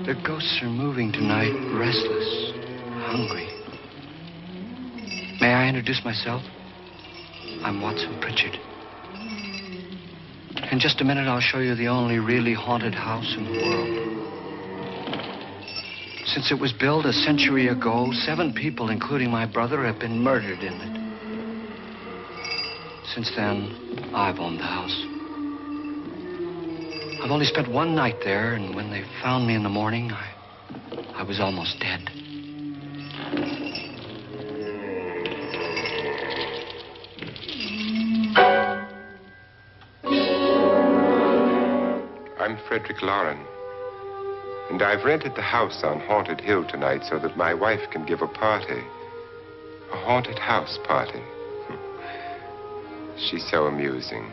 The ghosts are moving tonight, restless, hungry. May I introduce myself? I'm Watson Pritchard. In just a minute, I'll show you the only really haunted house in the world. Since it was built a century ago, 7 people, including my brother, have been murdered in it. Since then, I've owned the house. I've only spent one night there, and when they found me in the morning, I was almost dead. I'm Frederick Loren, and I've rented the house on Haunted Hill tonight so that my wife can give a party. A haunted house party. She's so amusing.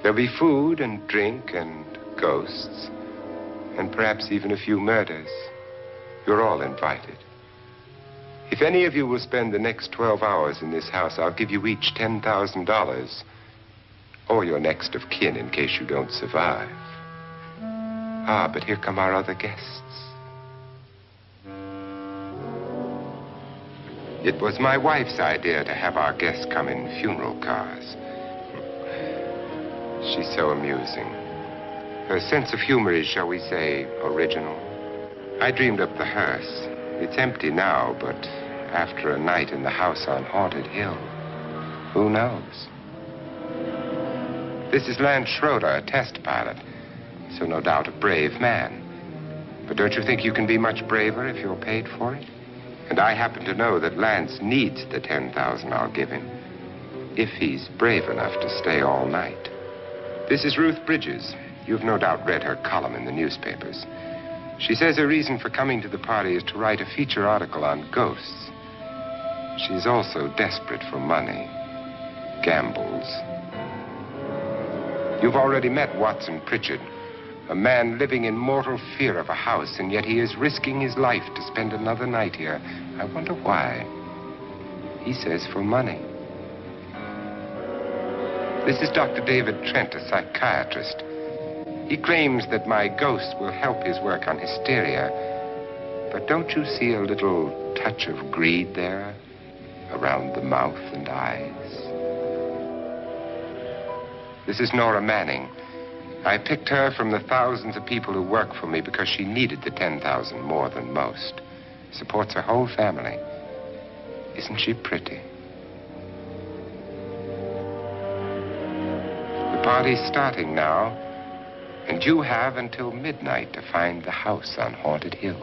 There'll be food and drink and ghosts, and perhaps even a few murders. You're all invited. If any of you will spend the next 12 hours in this house, I'll give you each $10,000, or your next of kin in case you don't survive. Ah, but here come our other guests. It was my wife's idea to have our guests come in funeral cars. She's so amusing. Her sense of humor is, shall we say, original. I dreamed up the hearse. It's empty now, but after a night in the house on Haunted Hill, who knows? This is Lance Schroeder, a test pilot, so no doubt a brave man. But don't you think you can be much braver if you're paid for it? And I happen to know that Lance needs the $10,000 I'll give him, if he's brave enough to stay all night. This is Ruth Bridges. You've no doubt read her column in the newspapers. She says her reason for coming to the party is to write a feature article on ghosts. She's also desperate for money. Gambles. You've already met Watson Pritchard, a man living in mortal fear of a house, and yet he is risking his life to spend another night here. I wonder why. He says for money. This is Dr. David Trent, a psychiatrist. He claims that my ghost will help his work on hysteria. But don't you see a little touch of greed there around the mouth and eyes? This is Nora Manning. I picked her from the thousands of people who work for me because she needed the $10,000 more than most. Supports her whole family. Isn't she pretty? The party's starting now, and you have until midnight to find the house on Haunted Hill.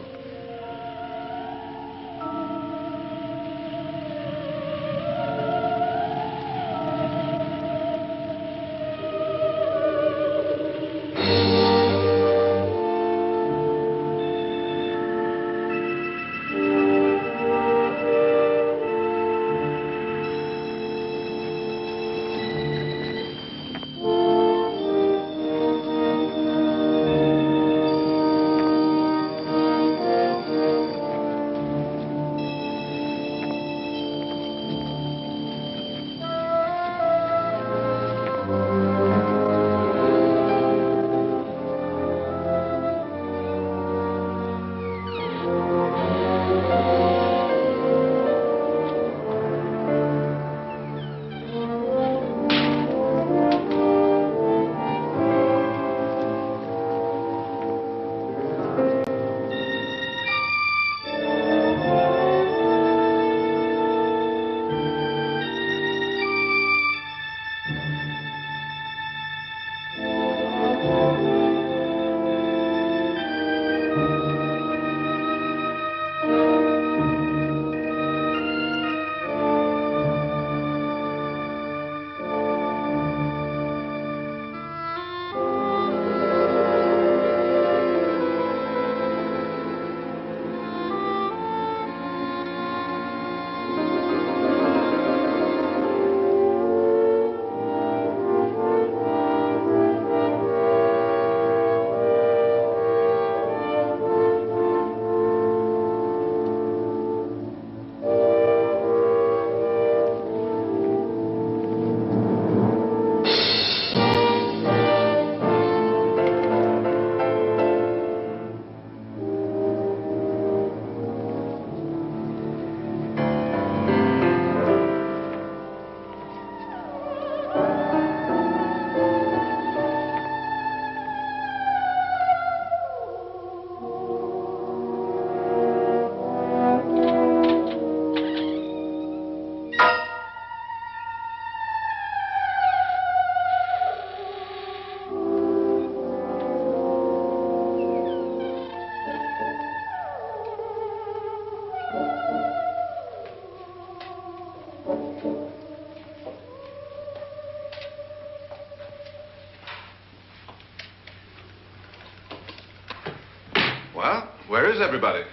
Well, where is everybody?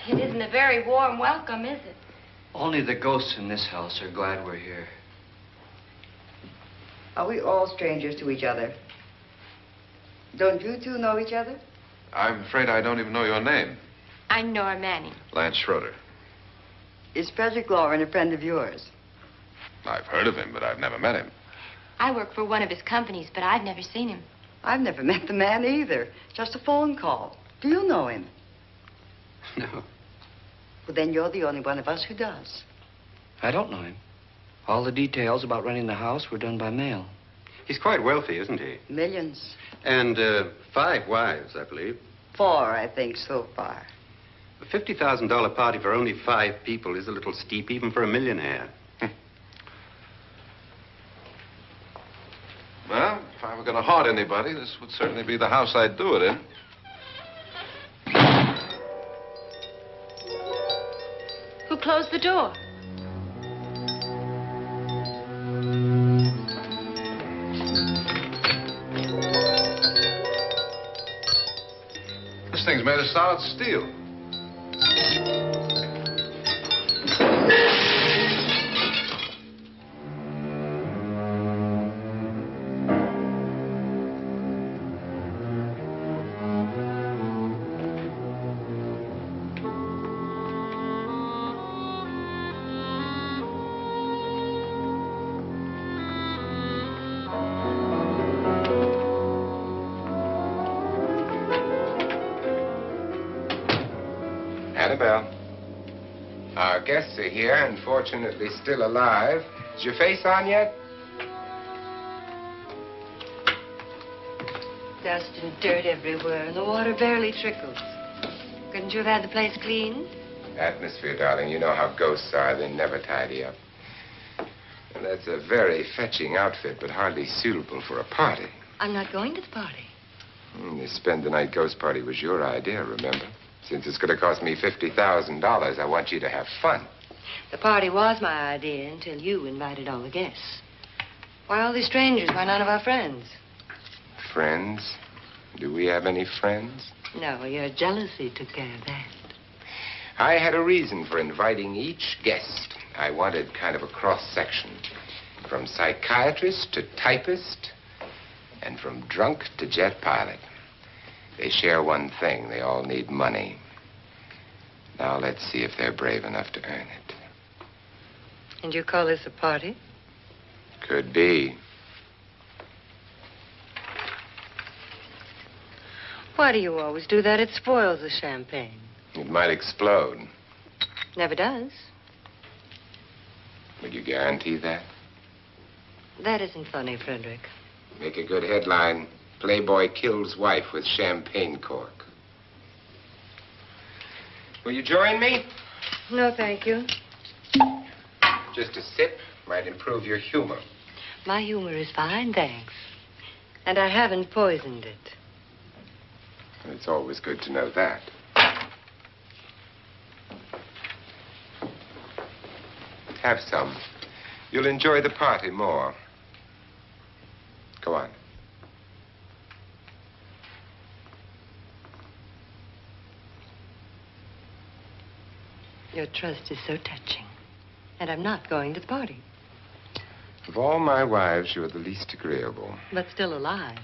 It isn't a very warm welcome, is it? Only the ghosts in this house are glad we're here. Are we all strangers to each other? Don't you two know each other? I'm afraid I don't even know your name. I'm Nora Manning. Lance Schroeder. Is Frederick Loren a friend of yours? I've heard of him, but I've never met him. I work for one of his companies, but I've never seen him. I've never met the man either. Just a phone call. Do you know him? No, Well, then you're the only one of us who does. I don't know him. All the details about running the house were done by mail. He's quite wealthy, isn't he? Millions. And 5 wives, I believe. 4, I think, so far. A $50,000 party for only 5 people is a little steep, even for a millionaire. Well, if I were going to haunt anybody, this would certainly be the house I'd do it in. Who closed the door? This thing's made of solid steel. Annabelle, our guests are here, unfortunately still alive. Is your face on yet? Dust and dirt everywhere, and the water barely trickles. Couldn't you have had the place cleaned? Atmosphere, darling. You know how ghosts are. They never tidy up. And that's a very fetching outfit, but hardly suitable for a party. I'm not going to the party. The spend-the-night ghost party was your idea, remember? Since it's going to cost me $50,000, I want you to have fun. The party was my idea until you invited all the guests. Why all these strangers? Why none of our friends? Friends? Do we have any friends? No, your jealousy took care of that. I had a reason for inviting each guest. I wanted kind of a cross-section. From psychiatrist to typist, and from drunk to jet pilot. They share one thing. They all need money. Now let's see if they're brave enough to earn it. And you call this a party? Could be. Why do you always do that? It spoils the champagne. It might explode. Never does. Will you guarantee that? That isn't funny, Frederick. Make a good headline. Playboy kills wife with champagne cork. Will you join me? No, thank you. Just a sip might improve your humor. My humor is fine, thanks. And I haven't poisoned it. It's always good to know that. Have some. You'll enjoy the party more. Go on. Your trust is so touching. And I'm not going to the party. Of all my wives, you're the least agreeable. But still alive.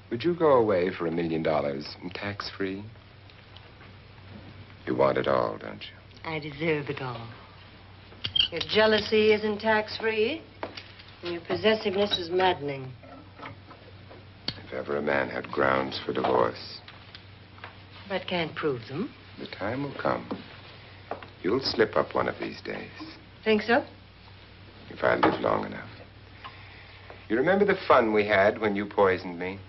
Would you go away for $1 million and tax-free? You want it all, don't you? I deserve it all. Your jealousy isn't tax-free. And your possessiveness is maddening. If ever a man had grounds for divorce, But can't prove them. the time will come. You'll slip up one of these days, Think so? if I live long enough. You remember the fun we had when you poisoned me?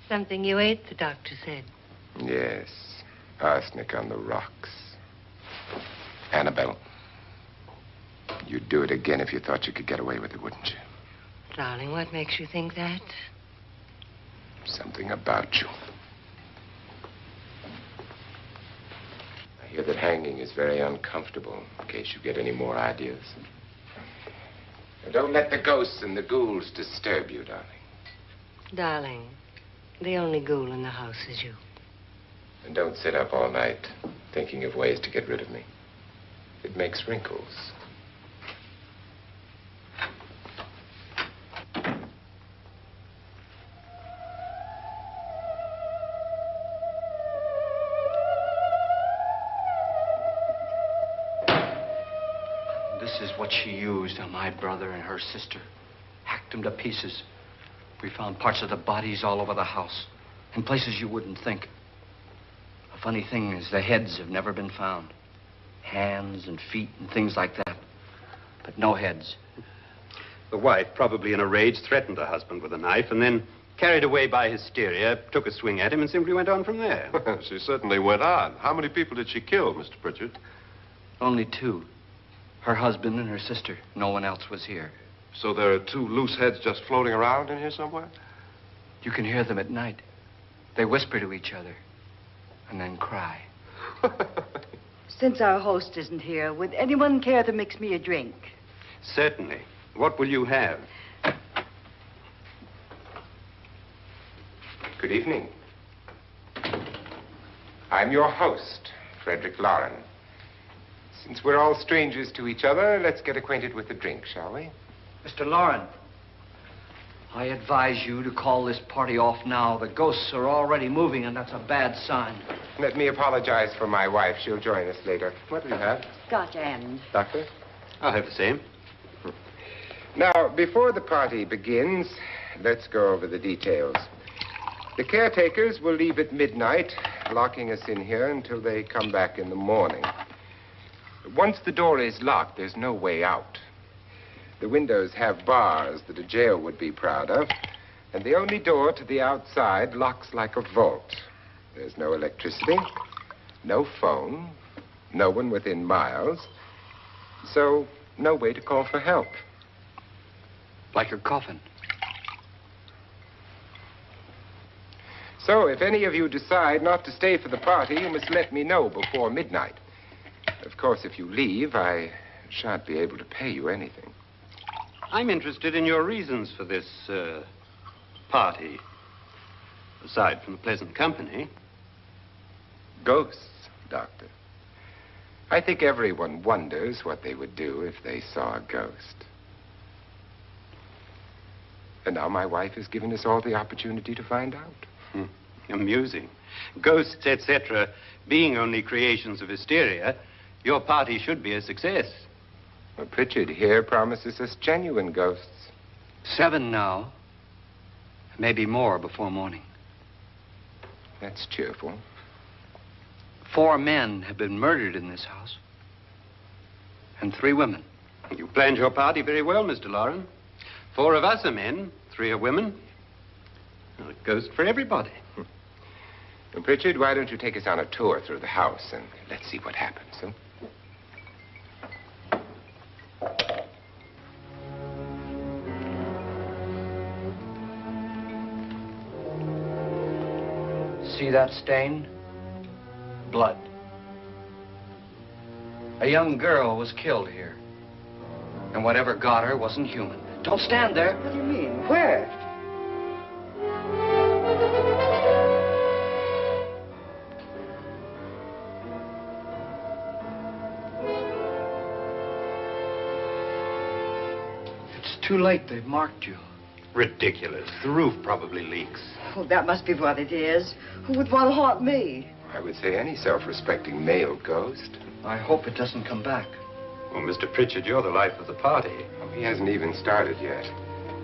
Something you ate, the doctor said. Yes, arsenic on the rocks. Annabelle, you'd do it again if you thought you could get away with it, wouldn't you? Darling, what makes you think that? Something about you. I hear that hanging is very uncomfortable, in case you get any more ideas. Now, don't let the ghosts and the ghouls disturb you, darling. Darling, The only ghoul in the house is you. And don't sit up all night thinking of ways to get rid of me. It makes wrinkles. This is what she used on my brother and her sister. Hacked them to pieces. We found parts of the bodies all over the house. In places you wouldn't think. The funny thing is the heads have never been found. Hands and feet and things like that. But no heads. The wife, probably in a rage, threatened her husband with a knife and then, carried away by hysteria, took a swing at him and simply went on from there. She certainly went on. How many people did she kill, Mr. Pritchard? Only two. Her husband and her sister. No one else was here. So there are two loose heads just floating around in here somewhere? You can hear them at night. They whisper to each other and then cry. Since our host isn't here, would anyone care to mix me a drink? Certainly. What will you have? Good evening. I'm your host, Frederick Loren. Since we're all strangers to each other, let's get acquainted with a drink, shall we? Mr. Loren, I advise you to call this party off now. The ghosts are already moving, and that's a bad sign. Let me apologize for my wife. She'll join us later. What do you have? Scotch and. Doctor? I'll have the same. Now, before the party begins, let's go over the details. The caretakers will leave at midnight, locking us in here until they come back in the morning. Once the door is locked, there's no way out. The windows have bars that a jail would be proud of, and the only door to the outside locks like a vault. There's no electricity, no phone, no one within miles, so no way to call for help. Like a coffin. So if any of you decide not to stay for the party, you must let me know before midnight. Of course, if you leave, I shan't be able to pay you anything. I'm interested in your reasons for this, party. Aside from the pleasant company. Ghosts, Doctor. I think everyone wonders what they would do if they saw a ghost. And now my wife has given us all the opportunity to find out. Amusing. Ghosts, etc., being only creations of hysteria, your party should be a success. Well, Pritchard here promises us genuine ghosts. 7 now. Maybe more before morning. That's cheerful. 4 men have been murdered in this house. And 3 women. You planned your party very well, Mr. Loren. 4 of us are men, 3 are women. Well, a ghost for everybody. Well, Pritchard, why don't you take us on a tour through the house and let's see what happens, huh? See that stain? Blood. A young girl was killed here. And whatever got her wasn't human. Don't stand there. What do you mean? Where? It's too late. They've marked you. Ridiculous. The roof probably leaks. Oh, that must be what it is. Who would want to haunt me? I would say any self-respecting male ghost. I hope it doesn't come back. Well, Mr. Pritchard, you're the life of the party. Oh, he hasn't even started yet.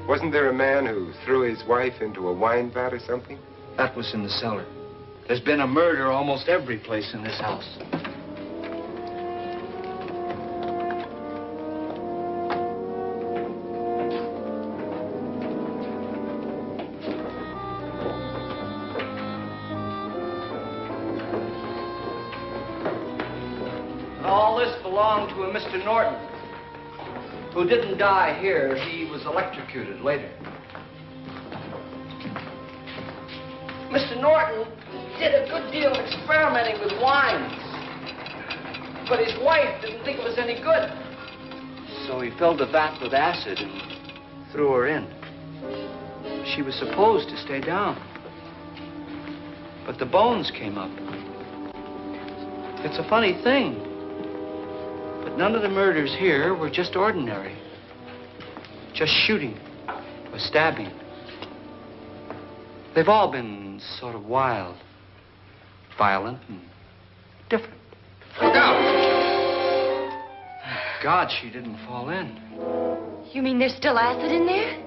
Wasn't there a man who threw his wife into a wine vat or something? That was in the cellar. There's been a murder almost every place in this house. All this belonged to a Mr. Norton, who didn't die here. He was electrocuted later. Mr. Norton did a good deal of experimenting with wines, but his wife didn't think it was any good. So he filled the vat with acid and threw her in. She was supposed to stay down. But the bones came up. It's a funny thing. But none of the murders here were just ordinary. Just shooting or stabbing. They've all been sort of wild, violent, and different. Look out! God, she didn't fall in. You mean there's still acid in there?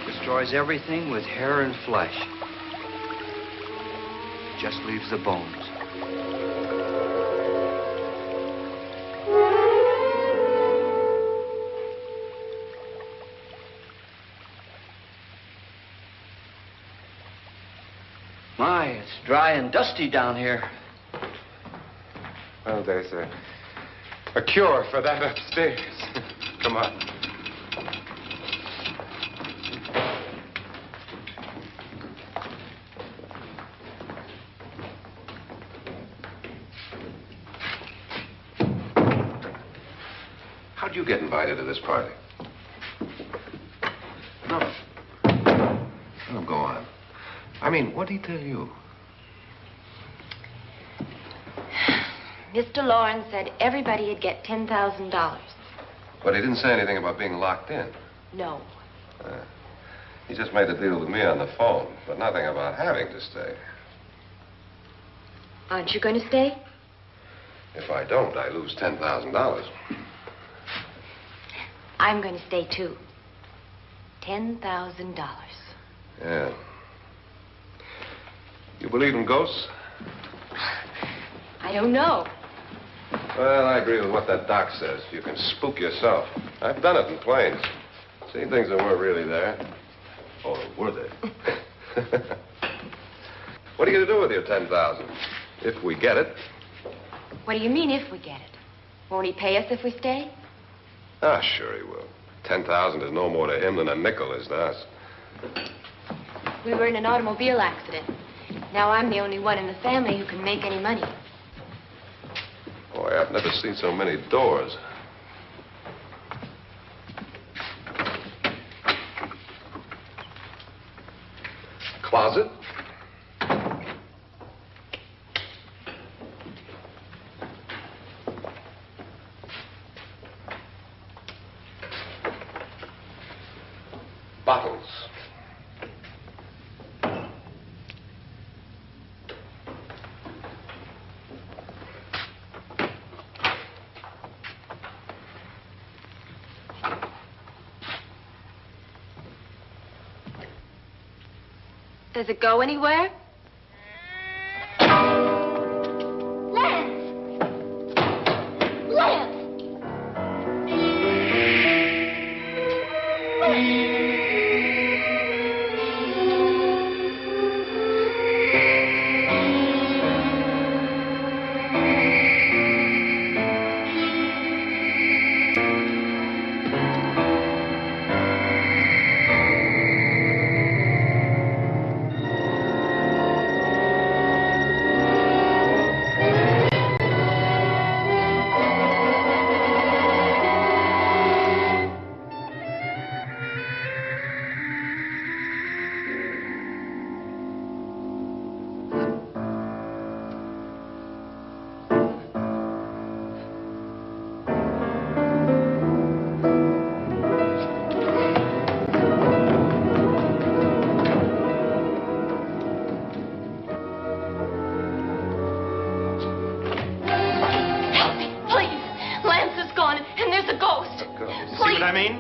Destroys everything with hair and flesh. Just leaves the bones. My, it's dry and dusty down here. Well, there's a cure for that upstairs. Come on. How'd you get invited to this party? No. Oh, go on. I mean, what did he tell you? Mr. Lawrence said everybody'd get $10,000. But he didn't say anything about being locked in. No. He just made the deal with me on the phone, but nothing about having to stay. Aren't you going to stay? If I don't, I lose $10,000. I'm going to stay, too. $10,000. Yeah. You believe in ghosts? I don't know. Well, I agree with what that doc says. You can spook yourself. I've done it in planes. Seen things that weren't really there. Or were they? What are you going to do with your $10,000? If we get it. What do you mean, if we get it? Won't he pay us if we stay? Ah, sure he will. 10,000 is no more to him than a nickel is to us. We were in an automobile accident. Now I'm the only one in the family who can make any money. Boy, I've never seen so many doors. Closet? Bottles. Does it go anywhere? Lance! Lance!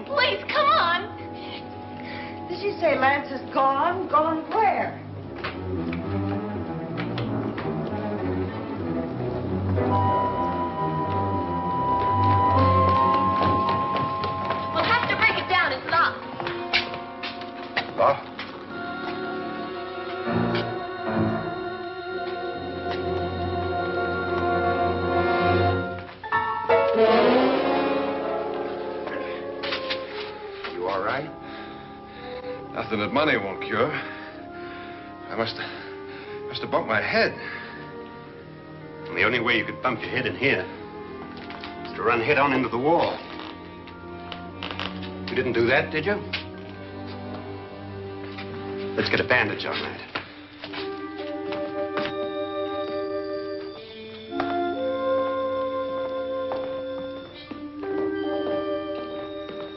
Please, come on. Did she say Lance is gone? Gone where? We'll have to break it down. It's locked. Locked? Nothing that money won't cure. I must have bumped my head. And the only way you could bump your head in here is to run head on into the wall. You didn't do that, did you? Let's get a bandage on that.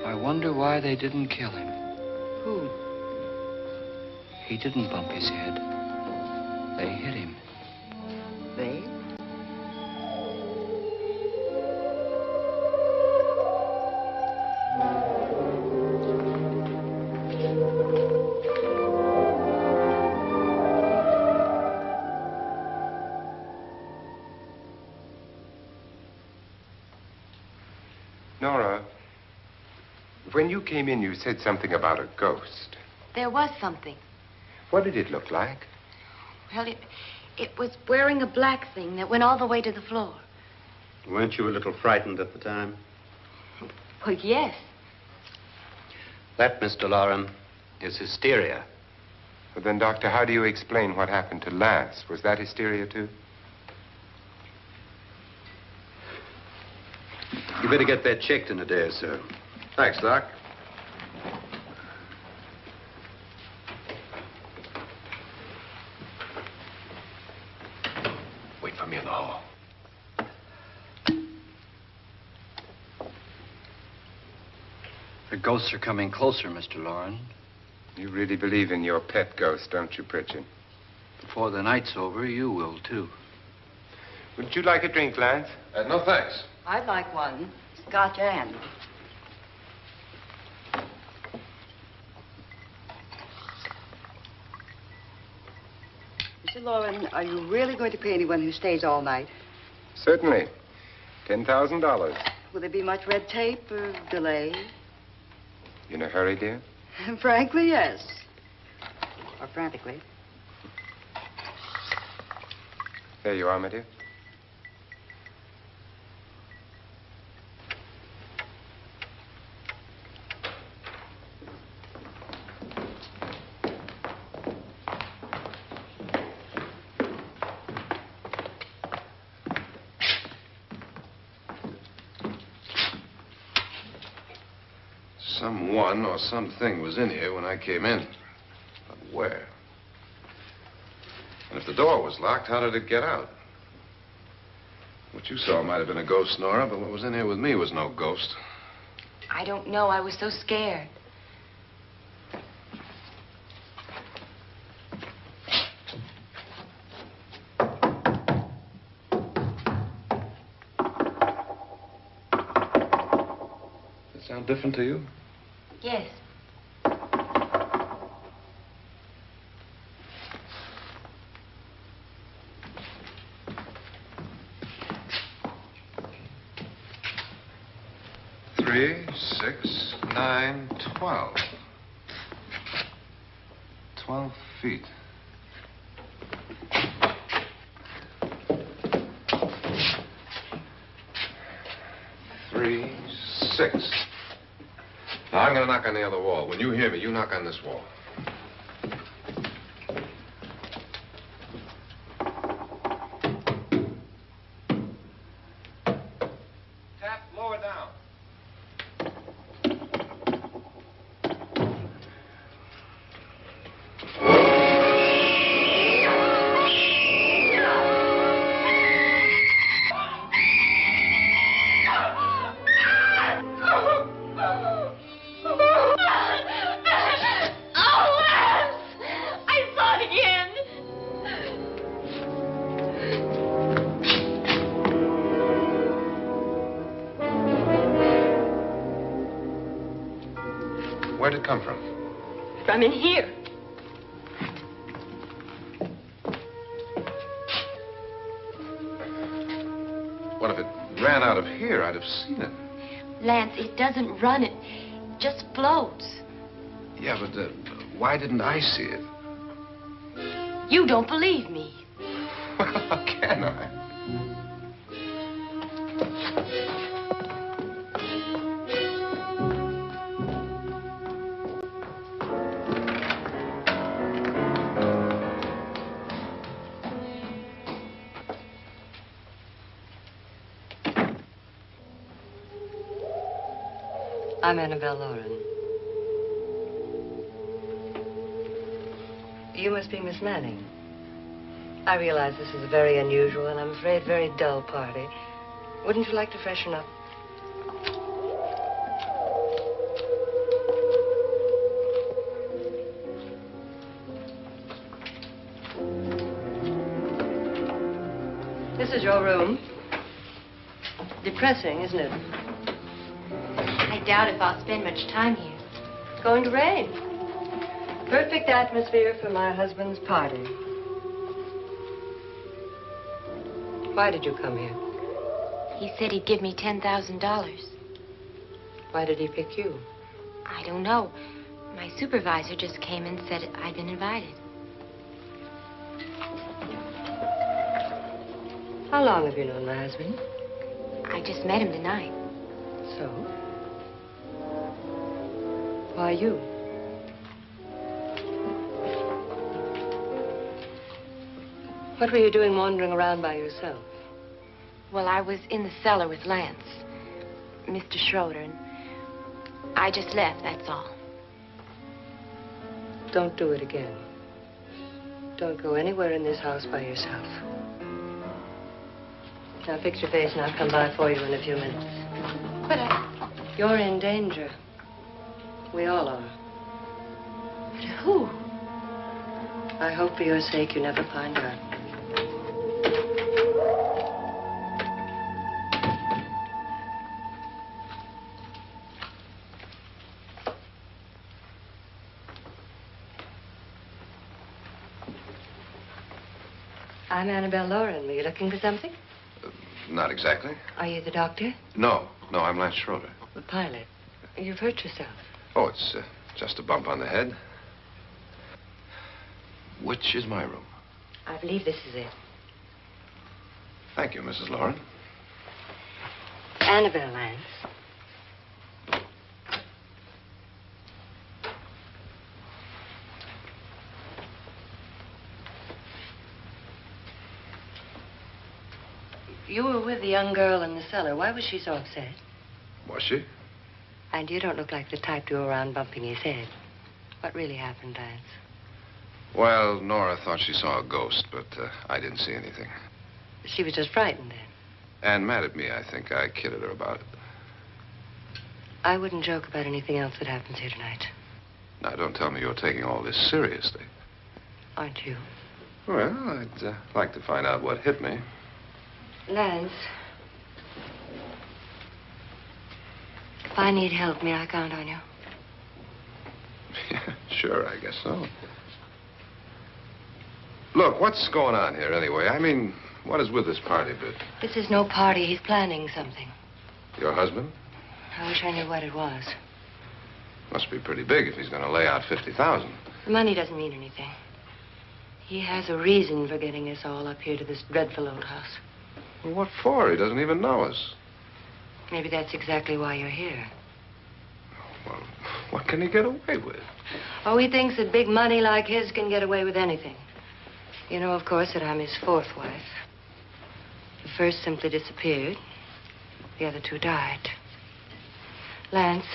I wonder why they didn't kill him. Who? He didn't bump his head. They hit him. They? Nora, when you came in, you said something about a ghost. There was something. What did it look like? Well, it was wearing a black thing that went all the way to the floor. Weren't you a little frightened at the time? Well, yes. That, Mr. Loren, is hysteria. Well, then, Doctor, how do you explain what happened to Lance? Was that hysteria, too? You better get that checked in a day or so. Thanks, Doc. Wait for me in the hall. The ghosts are coming closer, Mr. Loren. You really believe in your pet ghost, don't you, Pritchard? Before the night's over, you will, too. Would you like a drink, Lance? No, thanks. I'd like one. Scotch and. Mr. Loren, are you really going to pay anyone who stays all night? Certainly. $10,000. Will there be much red tape or delay? In a hurry, dear? Frankly, yes. Or frantically. There you are, my dear. Someone or something was in here when I came in. But where? And if the door was locked, how did it get out? What you saw might have been a ghost, Nora, but what was in here with me was no ghost. I don't know. I was so scared. Does it sound different to you? Yes. Three, 6, 9, 12. 12 feet. Three, 6. Now, I'm going to knock on the other wall. When you hear me, you knock on this wall. Tap lower down. Where'd it come from? From in here. What if it ran out of here? I'd have seen it. Lance, it doesn't run. It just floats. Yeah, but why didn't I see it? You don't believe me. How can I? I'm Annabelle Lauren. You must be Miss Manning. I realize this is a very unusual and I'm afraid very dull party. Wouldn't you like to freshen up? This is your room. Depressing, isn't it? I doubt if I'll spend much time here. It's going to rain. Perfect atmosphere for my husband's party. Why did you come here? He said he'd give me $10,000. Why did he pick you? I don't know. My supervisor just came and said I'd been invited. How long have you known my husband? I just met him tonight. So? Why you? What were you doing wandering around by yourself? Well, I was in the cellar with Lance, Mr. Schroeder, and I just left, that's all. Don't do it again. Don't go anywhere in this house by yourself. Now fix your face and I'll come by for you in a few minutes. But You're in danger. We all are. But who? I hope for your sake you never find out. I'm Annabelle Lauren. Were you looking for something? Not exactly. Are you the doctor? No, I'm Lance Schroeder. The pilot. You've hurt yourself. Oh, it's just a bump on the head. Which is my room? I believe this is it. Thank you, Mrs. Lauren. Annabelle Lance. You were with the young girl in the cellar. Why was she so upset? Was she? And you don't look like the type to go around bumping his head. What really happened, Lance? Well, Nora thought she saw a ghost, but I didn't see anything. She was just frightened then. And mad at me, I think. I kidded her about it. I wouldn't joke about anything else that happens here tonight. Now, don't tell me you're taking all this seriously. Aren't you? Well, I'd like to find out what hit me. Lance. If I need help, may I count on you? Yeah, sure, I guess so. Look, what's going on here anyway? I mean, what is with this party bit? This is no party. He's planning something. Your husband? I wish I knew what it was. Must be pretty big if he's going to lay out 50,000. The money doesn't mean anything. He has a reason for getting us all up here to this dreadful old house. Well, what for? He doesn't even know us. Maybe that's exactly why you're here. Well, what can he get away with? Oh, he thinks that big money like his can get away with anything. You know, of course, that I'm his fourth wife. The first simply disappeared. The other two died. Lance,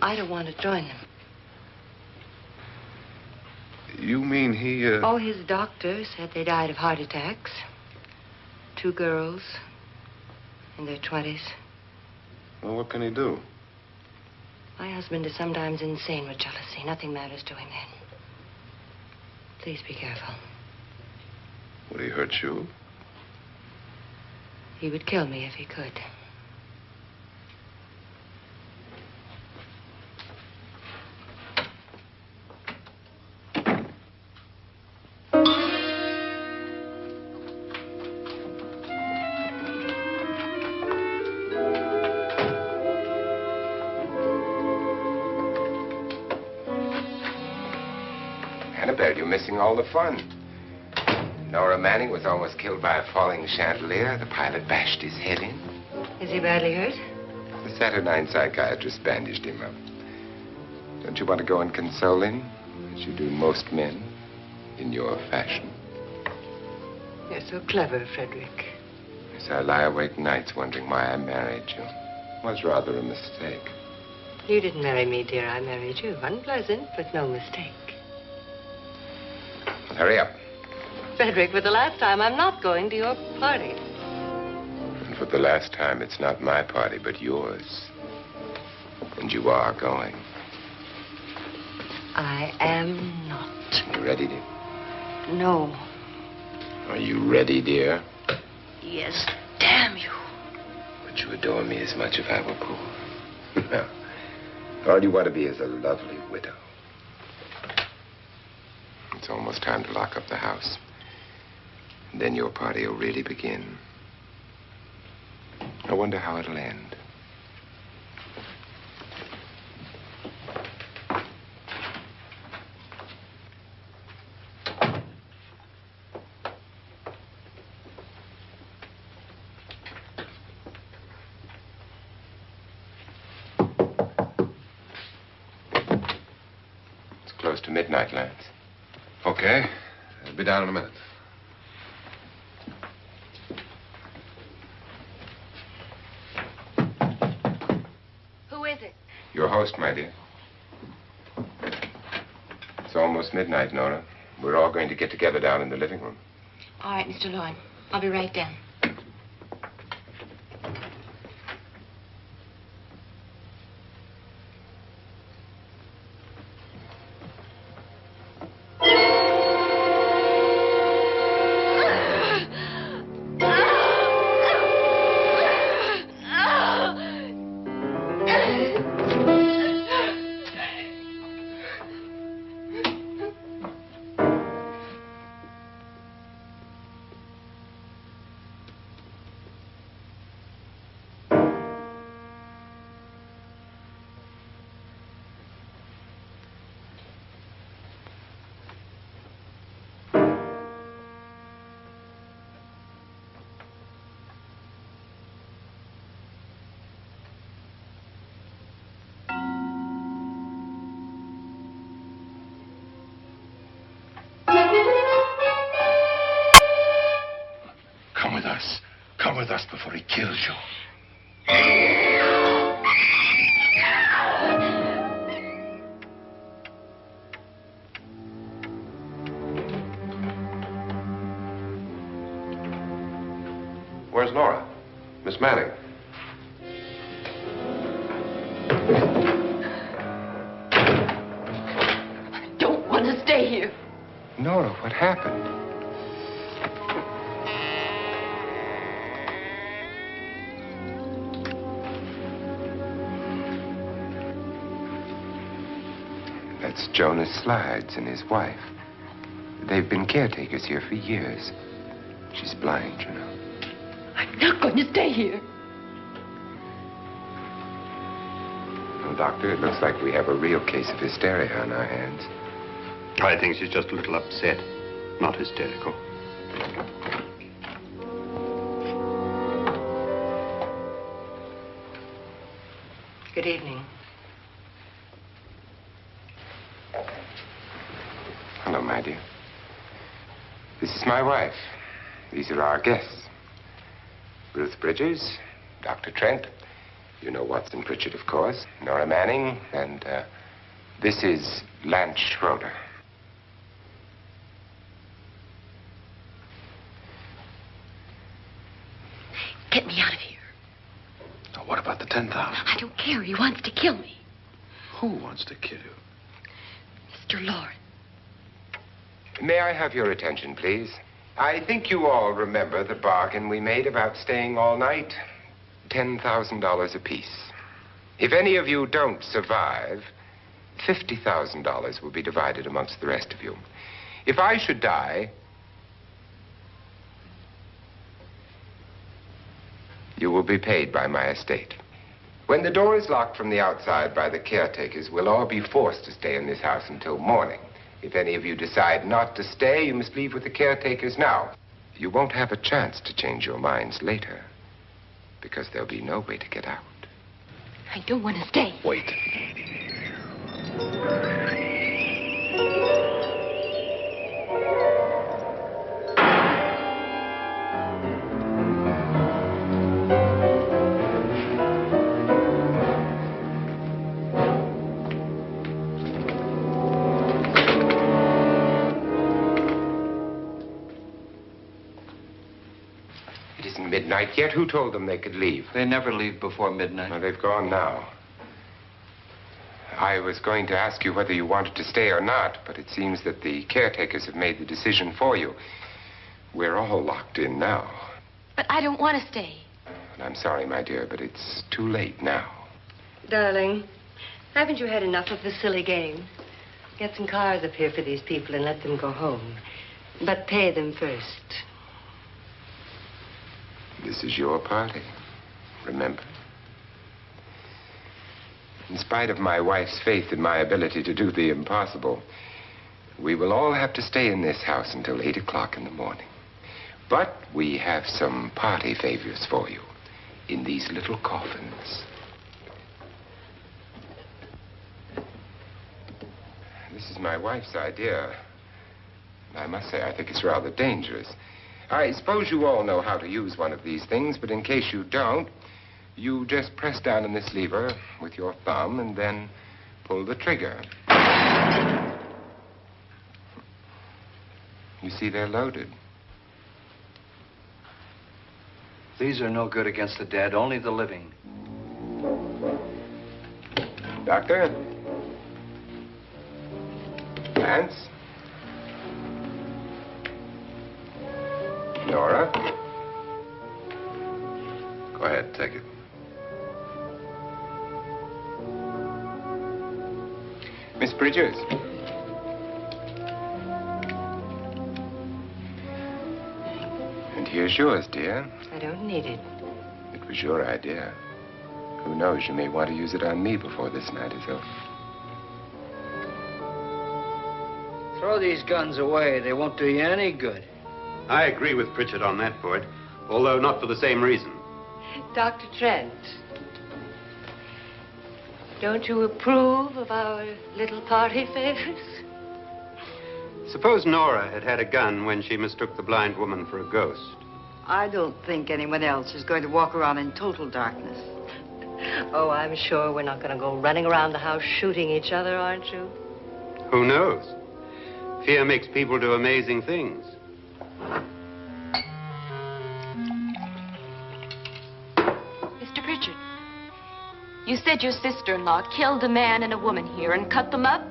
I don't want to join them. You mean he, Oh, his doctor said they died of heart attacks. 2 girls in their 20s. Well, what can he do? My husband is sometimes insane with jealousy. Nothing matters to him then. Please be careful. Would he hurt you? He would kill me if he could. Annabelle, you're missing all the fun. Nora Manning was almost killed by a falling chandelier. The pilot bashed his head in. Is he badly hurt? The Saturnine psychiatrist bandaged him up. Don't you want to go and console him, as you do most men, in your fashion? You're so clever, Frederick. As I lie awake nights wondering why I married you. It was rather a mistake. You didn't marry me, dear. I married you. Unpleasant, but no mistake. Hurry up. Frederick, for the last time, I'm not going to your party. And for the last time, it's not my party, but yours. And you are going. I am not. You ready, dear? No. Are you ready, dear? Yes, damn you. Would you adore me as much if I were poor? No. All you want to be is a lovely widow. It's almost time to lock up the house. And then your party will really begin. I wonder how it'll end. It's close to midnight, Lance. Okay. I'll be down in a minute. Who is it? Your host, my dear. It's almost midnight, Nora. We're all going to get together down in the living room. All right, Mr. Lloyd. I'll be right down. Come with us. Come with us before he kills you. Where's Nora? Miss Manning. I don't want to stay here. Nora, what happened? That's Jonas Slides and his wife. They've been caretakers here for years. She's blind, you know. I'm not going to stay here. Well, Doctor, it looks like we have a real case of hysteria on our hands. I think she's just a little upset, not hysterical. Good evening. Hello, my dear. This is my wife. These are our guests. Ruth Bridges, Dr. Trent. You know Watson Pritchard, of course. Nora Manning, and this is Lance Schroeder. Get me out of here. Now, what about the 10,000? I don't care. He wants to kill me. Who wants to kill you? Mr. Lawrence. May I have your attention, please? I think you all remember the bargain we made about staying all night. $10,000 apiece. If any of you don't survive, $50,000 will be divided amongst the rest of you. If I should die, you will be paid by my estate. When the door is locked from the outside by the caretakers, we'll all be forced to stay in this house until morning. If any of you decide not to stay, you must leave with the caretakers now. You won't have a chance to change your minds later, because there'll be no way to get out. I don't want to stay. Wait. midnight yet? Who told them they could leave? They never leave before midnight. Well, they've gone now. I was going to ask you whether you wanted to stay or not, but it seems that the caretakers have made the decision for you. We're all locked in now. But I don't want to stay. And I'm sorry, my dear, but it's too late now. Darling, haven't you had enough of the silly game? Get some cars up here for these people and let them go home. But pay them first. This is your party, remember? In spite of my wife's faith in my ability to do the impossible, we will all have to stay in this house until 8 o'clock in the morning. But we have some party favors for you in these little coffins. This is my wife's idea. I must say, I think it's rather dangerous. I suppose you all know how to use one of these things, but in case you don't, you just press down on this lever with your thumb and then pull the trigger. You see, they're loaded. These are no good against the dead, only the living. Doctor? Lance? Nora? Go ahead, take it. Miss Bridges? And here's yours, dear. I don't need it. It was your idea. Who knows, you may want to use it on me before this night is over. Throw these guns away. They won't do you any good. I agree with Pritchard on that point, although not for the same reason. Dr. Trent, don't you approve of our little party favors? Suppose Nora had had a gun when she mistook the blind woman for a ghost. I don't think anyone else is going to walk around in total darkness. Oh, I'm sure we're not going to go running around the house shooting each other, aren't you? Who knows? Fear makes people do amazing things. Mr. Pritchard, you said your sister-in-law killed a man and a woman here and cut them up?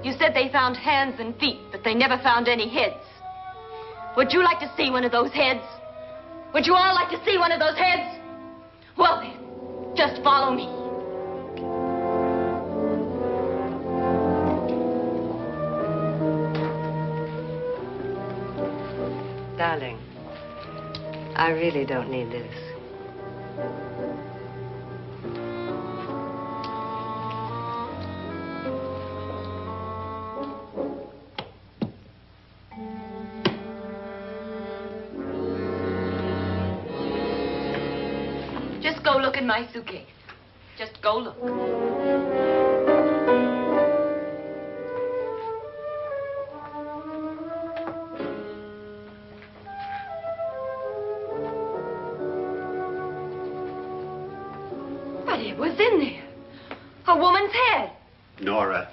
You said they found hands and feet, but they never found any heads. Would you like to see one of those heads? Would you all like to see one of those heads? Well, then, just follow me. Darling, I really don't need this. Just go look in my suitcase. Just go look. But it was in there. A woman's head. Nora,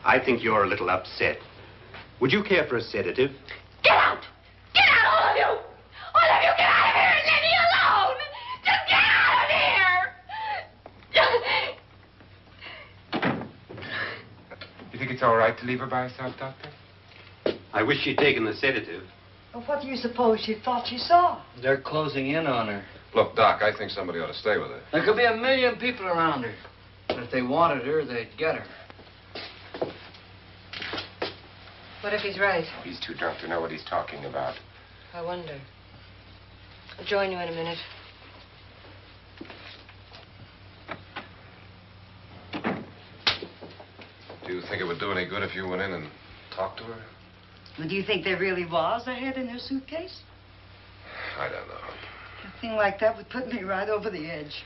I think you're a little upset. Would you care for a sedative? Get out! Get out, all of you! All of you, get out of here and leave me alone! Just get out of here! You think it's all right to leave her by herself, Doctor? I wish she'd taken the sedative. Well, what do you suppose she thought she saw? They're closing in on her. Look, Doc, I think somebody ought to stay with her. There could be 1,000,000 people around her. But if they wanted her, they'd get her. What if he's right? He's too drunk to know what he's talking about. I wonder. I'll join you in a minute. Do you think it would do any good if you went in and talked to her? Well, do you think there really was a head in her suitcase? I don't know. A thing like that would put me right over the edge.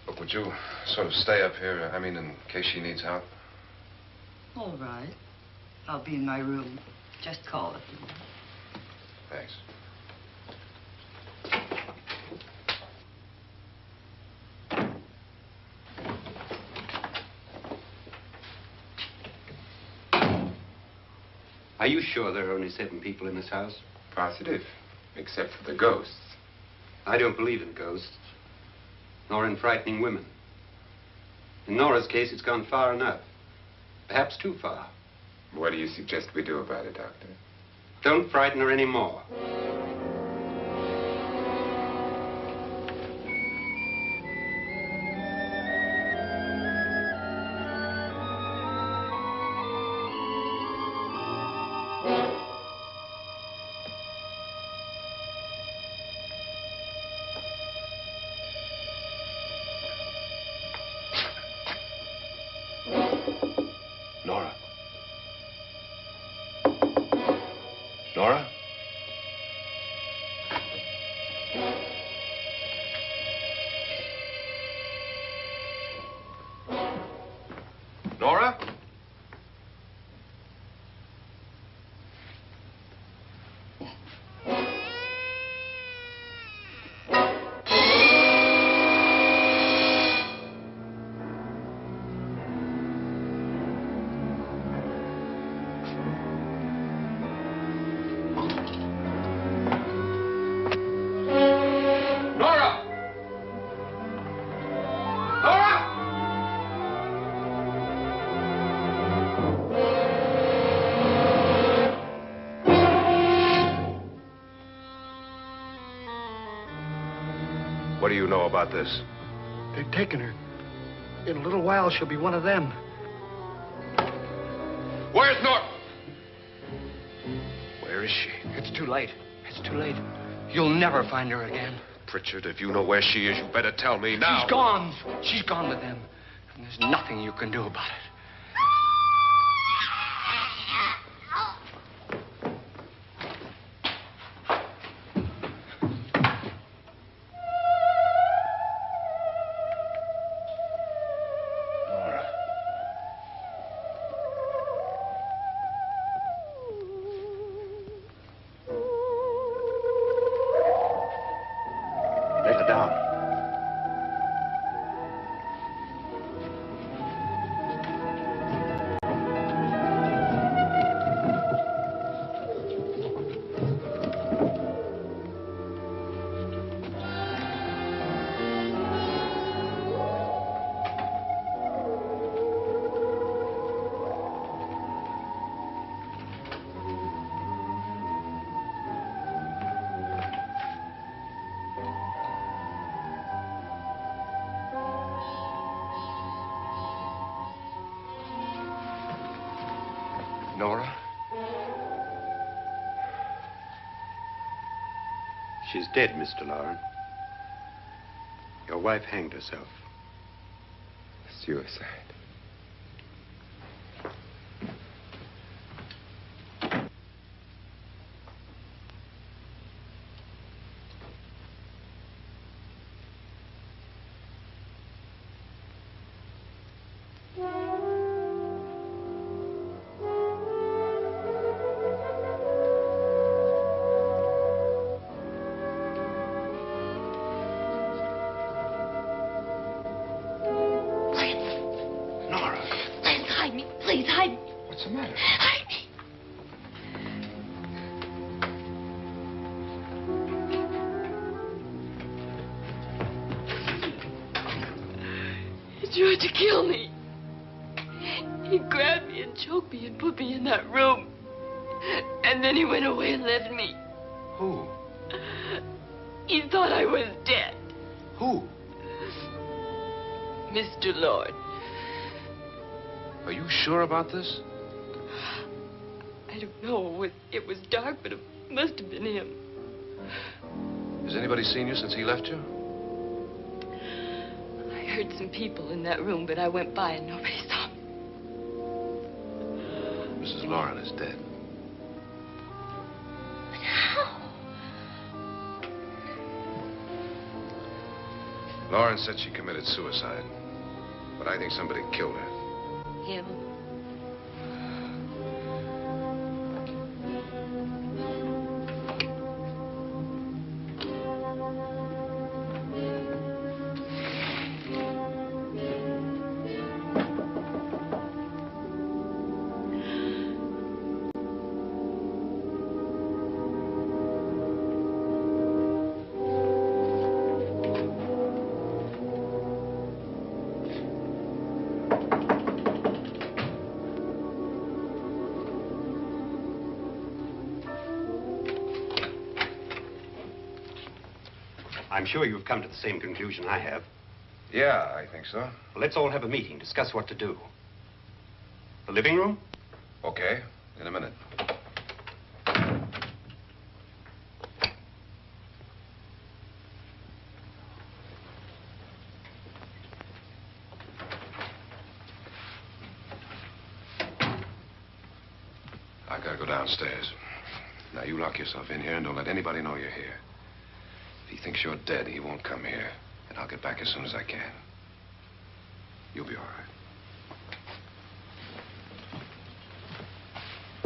Look, would you sort of stay up here, I mean, in case she needs help? All right. I'll be in my room. Just call it. Thanks. Are you sure there are only 7 people in this house? Positive, except for the ghosts. I don't believe in ghosts, nor in frightening women. In Nora's case, it's gone far enough. Perhaps too far. What do you suggest we do about it, Doctor? Don't frighten her anymore. Nora? Nora? Nora? Nora! Nora! What do you know about this? They've taken her. In a little while, she'll be one of them. Where's Nora? Where is she? It's too late. It's too late. You'll never find her again. Pritchard, if you know where she is, you better tell me now. She's gone. She's gone with them. And there's nothing you can do about it. Nora. Let her down. Nora? She's dead, Mr. Loren. Your wife hanged herself. Suicide. Nora, Lance, hide me. Please, hide me. What's the matter? Hide me. He tried to kill me. He grabbed me and choked me and put me in that room. And then he went away and left me. who? He thought I was dead. Who? Mr. Lord. Are you sure about this? I don't know. It was dark, but it must have been him. Has anybody seen you since he left you? I heard some people in that room, but I went by and nobody saw me. Mrs. Loren is dead. But how? Loren said she committed suicide, but I think somebody killed her. Him. I'm sure you've come to the same conclusion I have. Yeah, I think so. Well, let's all have a meeting, discuss what to do. The living room? Okay, in a minute. I gotta go downstairs. Now, you lock yourself in here and don't let anybody know you're here. If he thinks you're dead, he won't come here. And I'll get back as soon as I can. You'll be all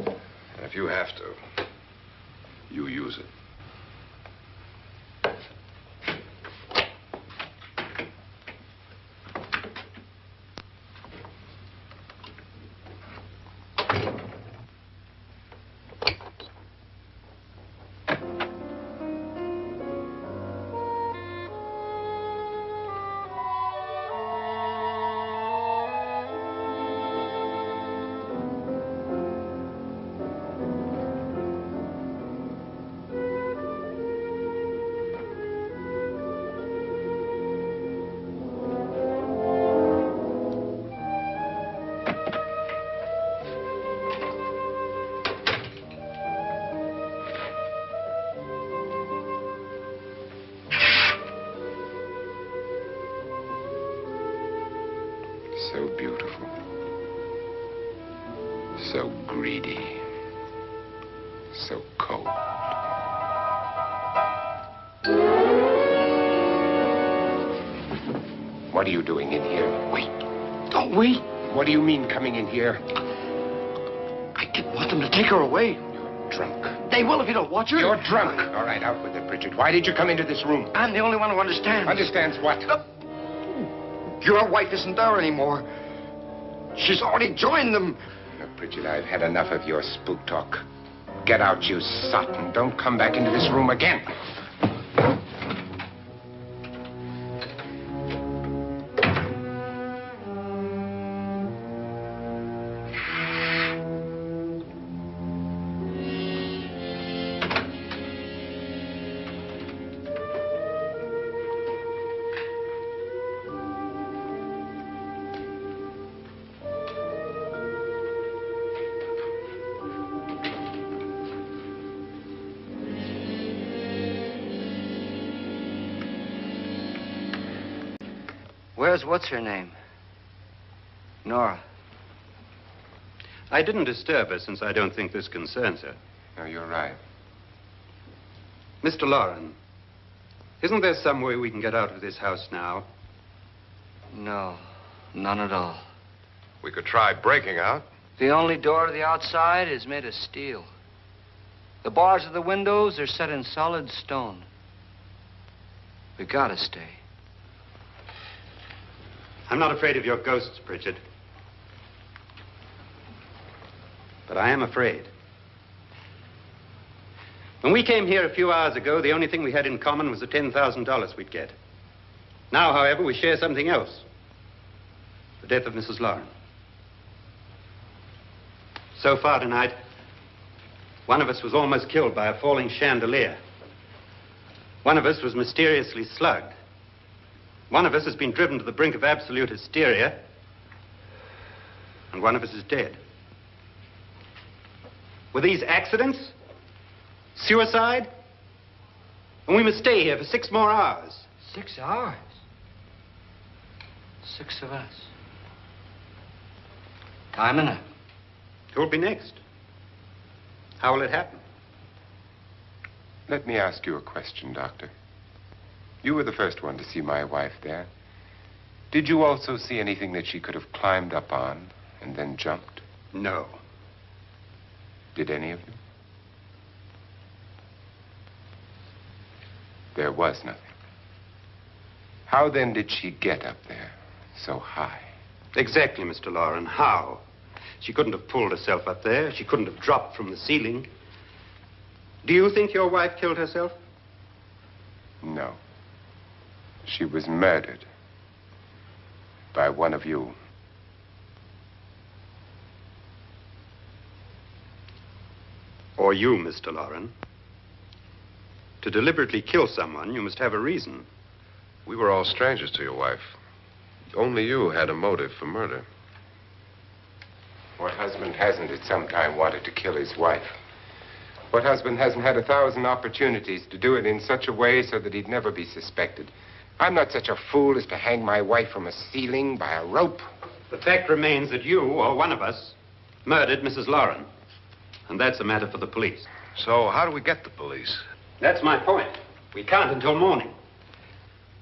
right. And if you have to, you use it. So beautiful. So greedy. So cold. What are you doing in here? Wait. Don't wait. What do you mean coming in here? I didn't want them to take her away. You're drunk. They will if you don't watch her. You're drunk. All right, out with it, Bridget. Why did you come into this room? I'm the only one who understands. Understands what? Your wife isn't there anymore. She's already joined them. Look, Bridget, I've had enough of your spook talk. Get out, you sot, and don't come back into this room again. Where's what's-her-name? Nora. I didn't disturb her since I don't think this concerns her. No, you're right. Mr. Loren, isn't there some way we can get out of this house now? No, none at all. We could try breaking out. The only door to the outside is made of steel. The bars of the windows are set in solid stone. We gotta stay. I'm not afraid of your ghosts, Bridget. But I am afraid. When we came here a few hours ago, the only thing we had in common was the $10,000 we'd get. Now, however, we share something else. The death of Mrs. Loren. So far tonight, one of us was almost killed by a falling chandelier. One of us was mysteriously slugged. One of us has been driven to the brink of absolute hysteria. And one of us is dead. Were these accidents? Suicide? And we must stay here for 6 more hours. 6 hours? 6 of us. Time enough. Who'll be next? How will it happen? Let me ask you a question, Doctor. You were the first one to see my wife there. Did you also see anything that she could have climbed up on and then jumped? No. Did any of you? There was nothing. How then did she get up there so high? Exactly, Mr. Loren. How? She couldn't have pulled herself up there. She couldn't have dropped from the ceiling. Do you think your wife killed herself? No. She was murdered by one of you. Or you, Mr. Loren. To deliberately kill someone, you must have a reason. We were all strangers to your wife. Only you had a motive for murder. What husband hasn't at some time wanted to kill his wife? What husband hasn't had 1,000 opportunities to do it in such a way so that he'd never be suspected? I'm not such a fool as to hang my wife from a ceiling by a rope. The fact remains that you, or one of us, murdered Mrs. Lauren. And that's a matter for the police. So how do we get the police? That's my point. We can't until morning.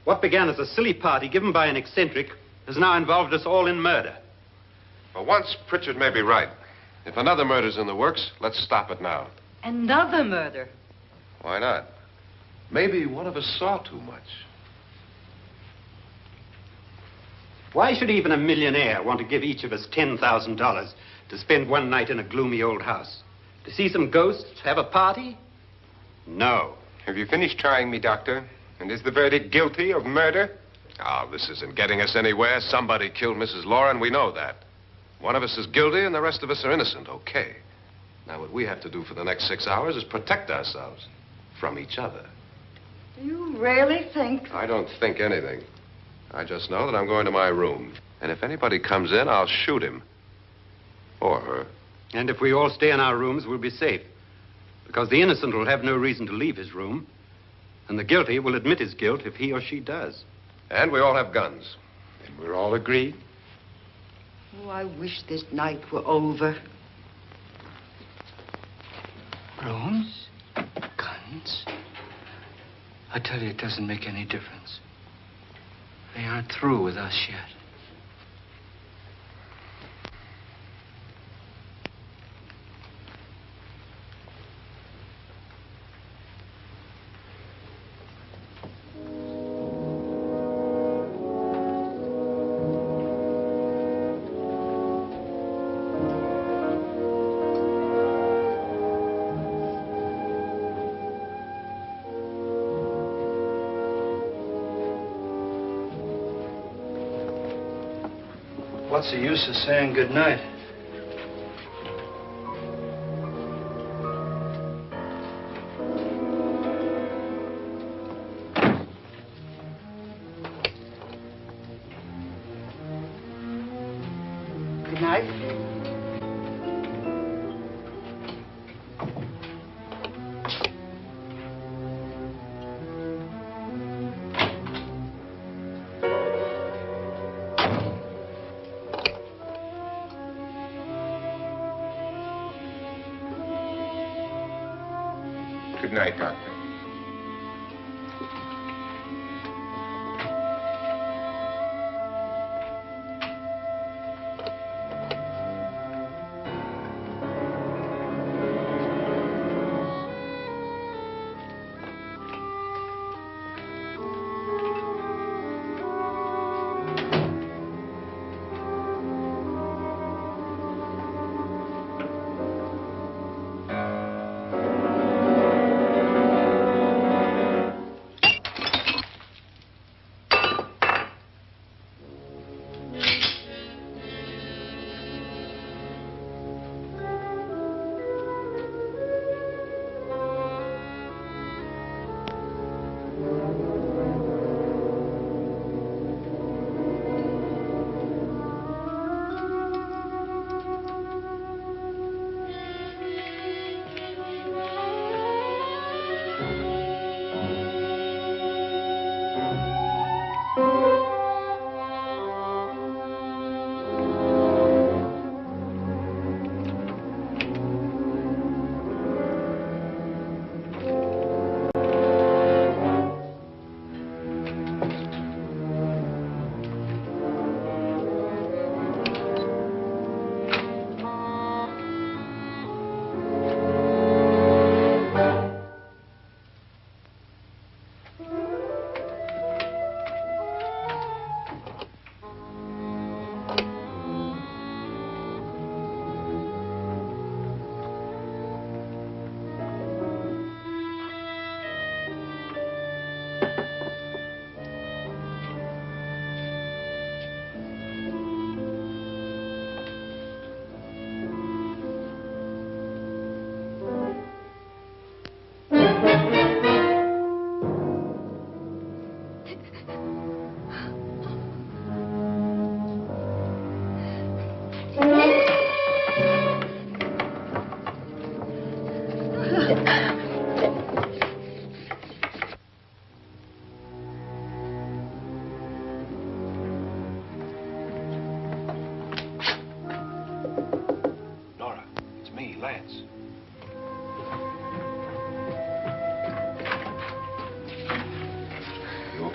What began as a silly party given by an eccentric has now involved us all in murder. For once, Pritchard may be right. If another murder's in the works, let's stop it now. Another murder. Why not? Maybe one of us saw too much. Why should even a millionaire want to give each of us $10,000 to spend one night in a gloomy old house? To see some ghosts, have a party? No. Have you finished trying me, Doctor? And is the verdict guilty of murder? Oh, this isn't getting us anywhere. Somebody killed Mrs. Lauren. We know that. One of us is guilty and the rest of us are innocent. Okay. Now, what we have to do for the next 6 hours is protect ourselves from each other. You really think? I don't think anything. I just know that I'm going to my room. And if anybody comes in, I'll shoot him. Or her. And if we all stay in our rooms, we'll be safe. Because the innocent will have no reason to leave his room. And the guilty will admit his guilt if he or she does. And we all have guns. And we're all agreed? Oh, I wish this night were over. Rooms? Guns? I tell you, it doesn't make any difference. They aren't through with us yet. What's the use of saying good night? Good night. Good night, Doctor.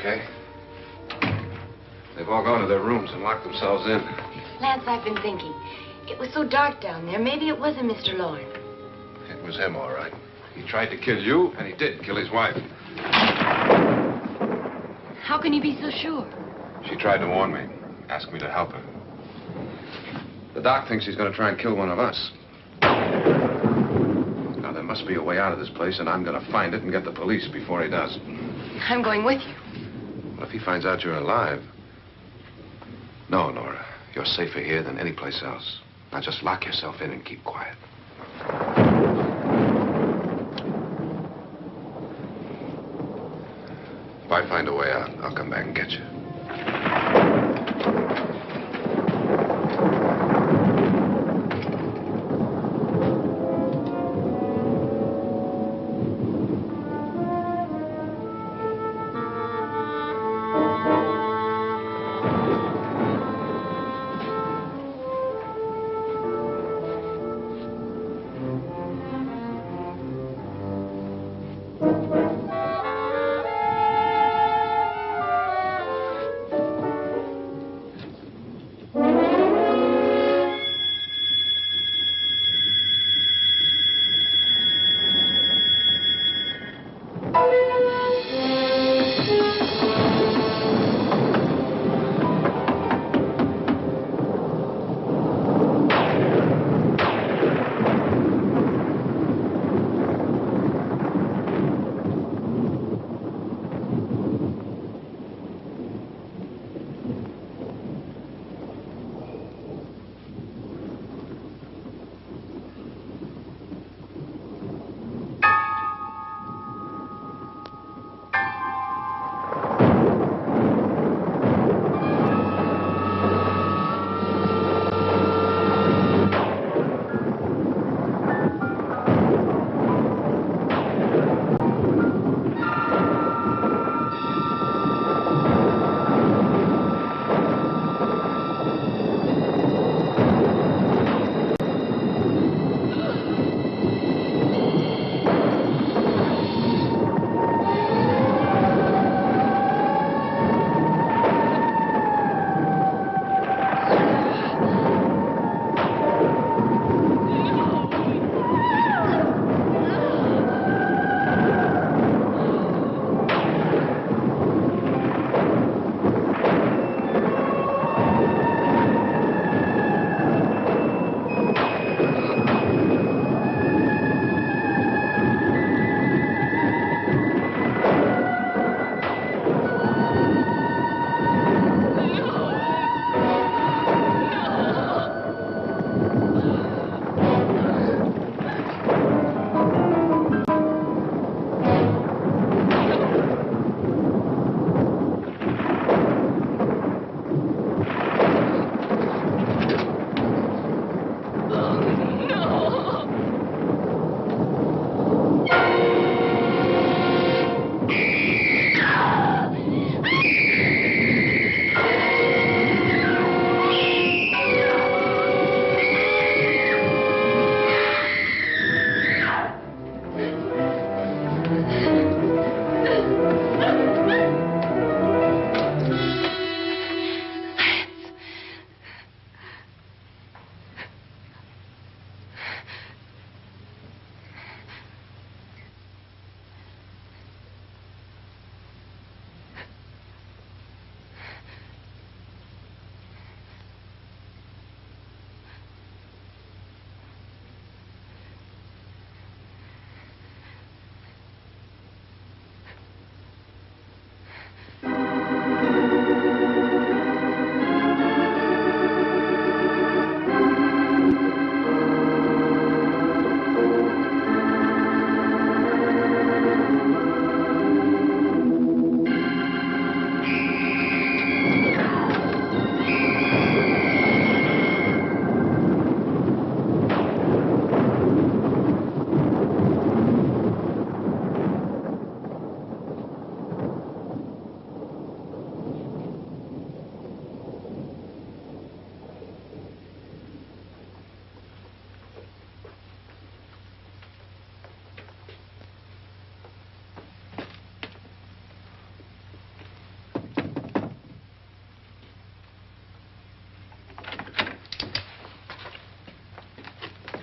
okay? They've all gone to their rooms and locked themselves in. Lance, I've been thinking. It was so dark down there. Maybe it wasn't Mr. Lorne. It was him, all right. He tried to kill you, and he did kill his wife. How can you be so sure? She tried to warn me, asked me to help her. The doc thinks he's going to try and kill one of us. Now, there must be a way out of this place, and I'm going to find it and get the police before he does. I'm going with you. What if he finds out you're alive? No, Nora. You're safer here than any place else. Now, just lock yourself in and keep quiet. If I find a way out, I'll come back and get you.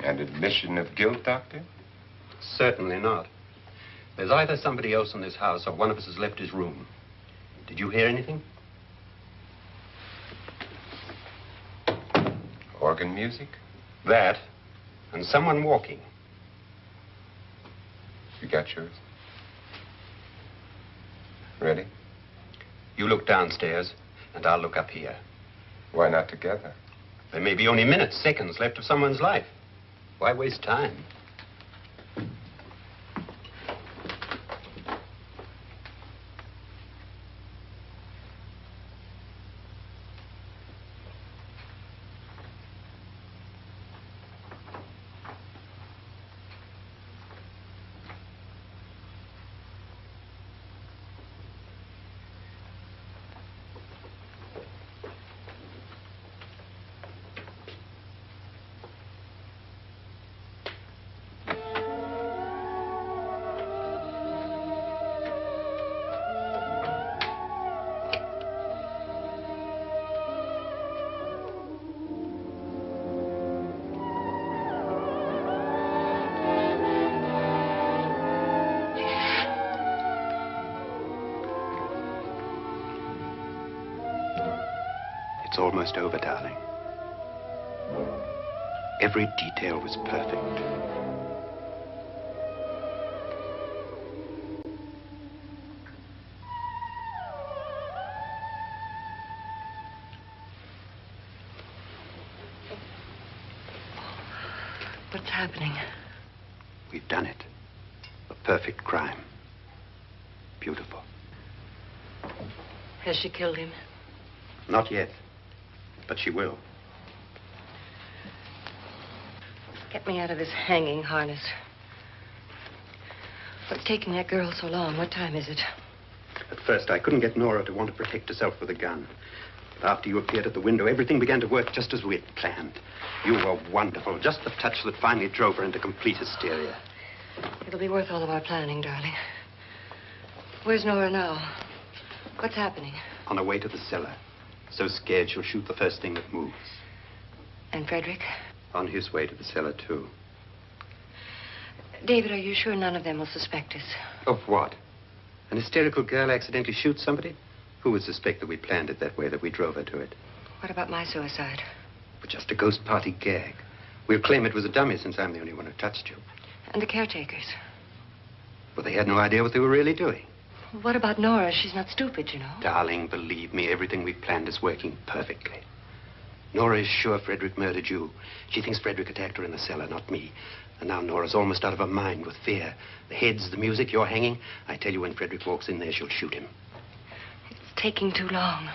An admission of guilt, Doctor? Certainly not. There's either somebody else in this house or one of us has left his room. Did you hear anything? Organ music? That, and someone walking. You got yours? Ready? You look downstairs, and I'll look up here. Why not together? There may be only minutes, seconds left of someone's life. Why waste time? It's almost over, darling. Every detail was perfect. What's happening? We've done it. A perfect crime. Beautiful. Has she killed him? Not yet. But she will. Get me out of this hanging harness. What's taking that girl so long? What time is it? At first, I couldn't get Nora to want to protect herself with a gun. But after you appeared at the window, everything began to work just as we had planned. You were wonderful. Just the touch that finally drove her into complete hysteria. It'll be worth all of our planning, darling. Where's Nora now? What's happening? On her way to the cellar. So scared she'll shoot the first thing that moves. And Frederick? On his way to the cellar, too. David, are you sure none of them will suspect us? Of what? An hysterical girl accidentally shoots somebody? Who would suspect that we planned it that way, that we drove her to it? What about my suicide? But just a ghost party gag. We'll claim it was a dummy since I'm the only one who touched you. And the caretakers? But they had no idea what they were really doing. What about Nora? She's not stupid, you know. Darling, believe me, everything we've planned is working perfectly. Nora is sure Frederick murdered you. She thinks Frederick attacked her in the cellar, not me. And now Nora's almost out of her mind with fear. The heads, the music, you're hanging. I tell you, when Frederick walks in there, she'll shoot him. It's taking too long.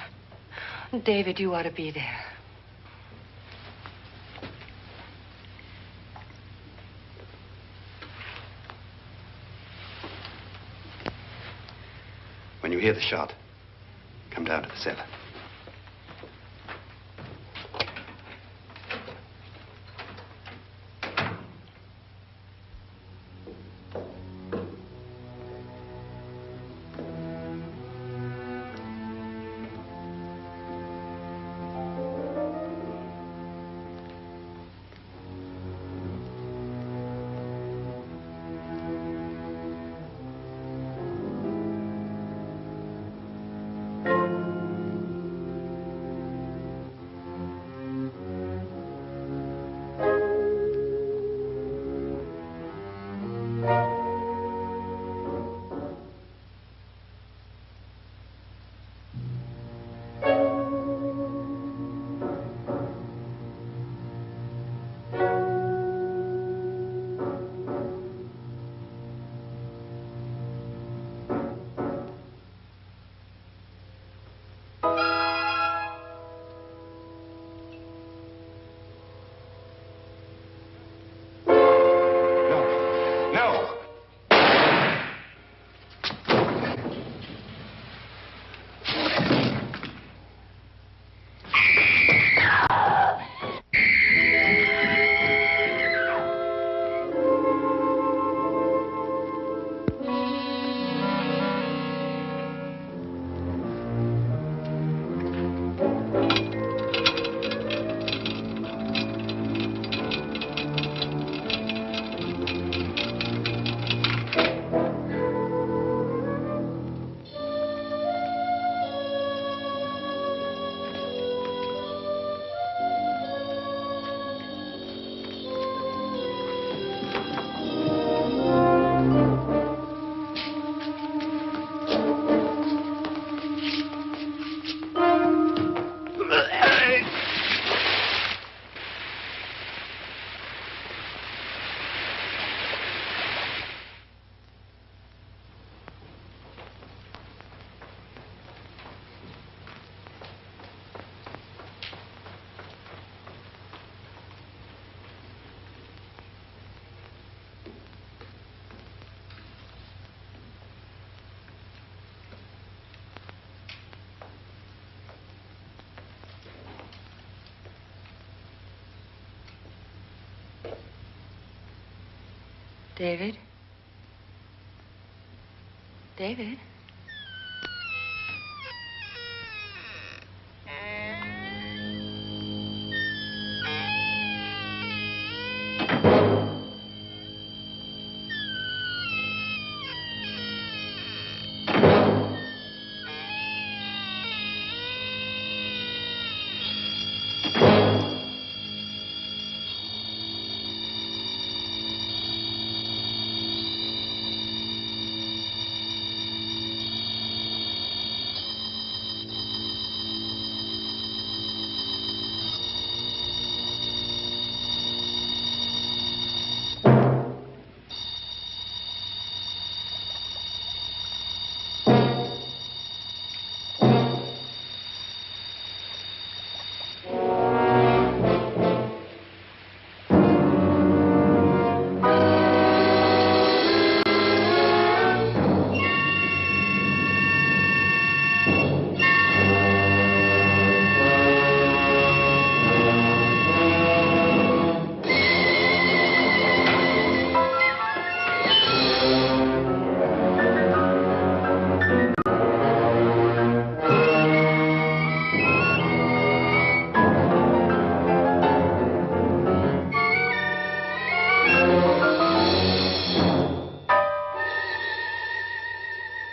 David, you ought to be there. When you hear the shot, come down to the cellar. David? David?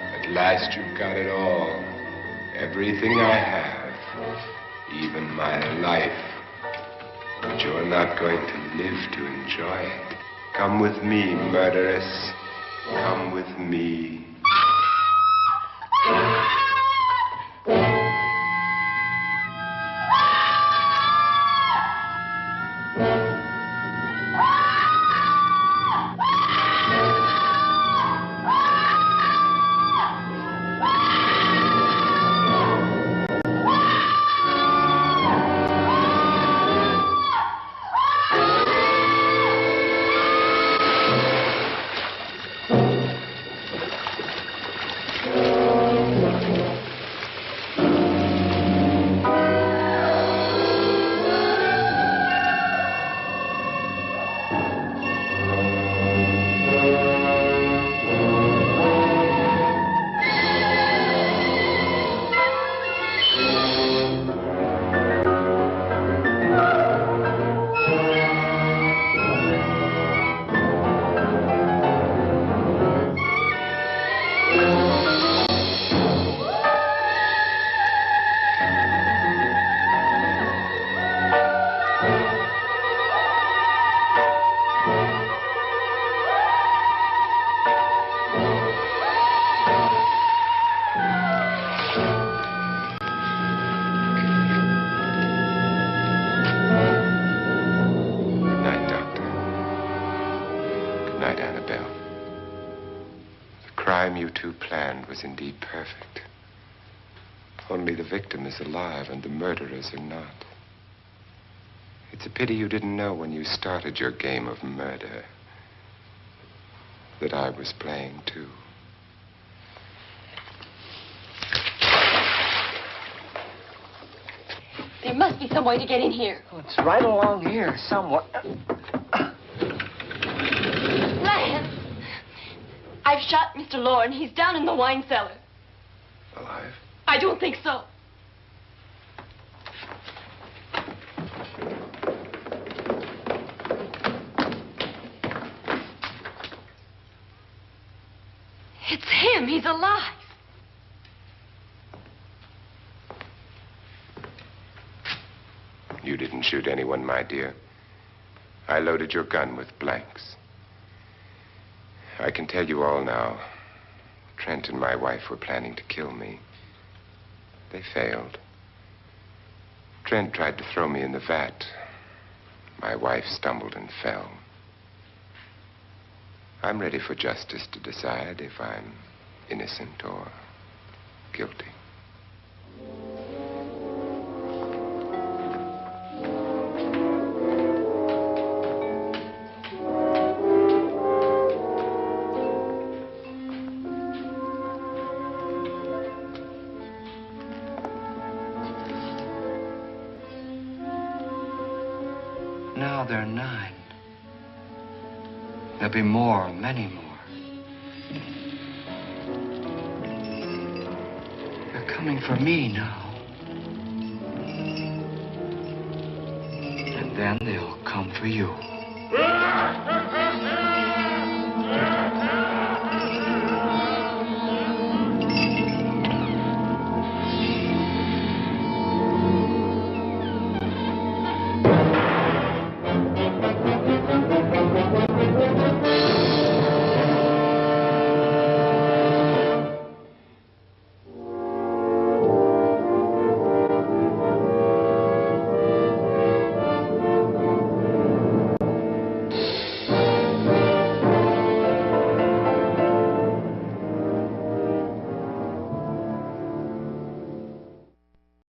At last you've got it all. Everything I have. Even my life. But you're not going to live to enjoy it. Come with me, murderess. Come with me. Was indeed perfect. Only the victim is alive and the murderers are not. It's a pity you didn't know when you started your game of murder that I was playing too. There must be some way to get in here. Oh, it's right along here somewhere. Lance! I've shot Mr. Lorne. He's down in the wine cellar. Alive? I don't think so. It's him. He's alive. You didn't shoot anyone, my dear. I loaded your gun with blanks. I can tell you all now. Trent and my wife were planning to kill me. They failed. Trent tried to throw me in the vat. My wife stumbled and fell. I'm ready for justice to decide if I'm innocent or guilty. Now they're 9. There'll be more, many more. They're coming for me now. And then they'll come for you.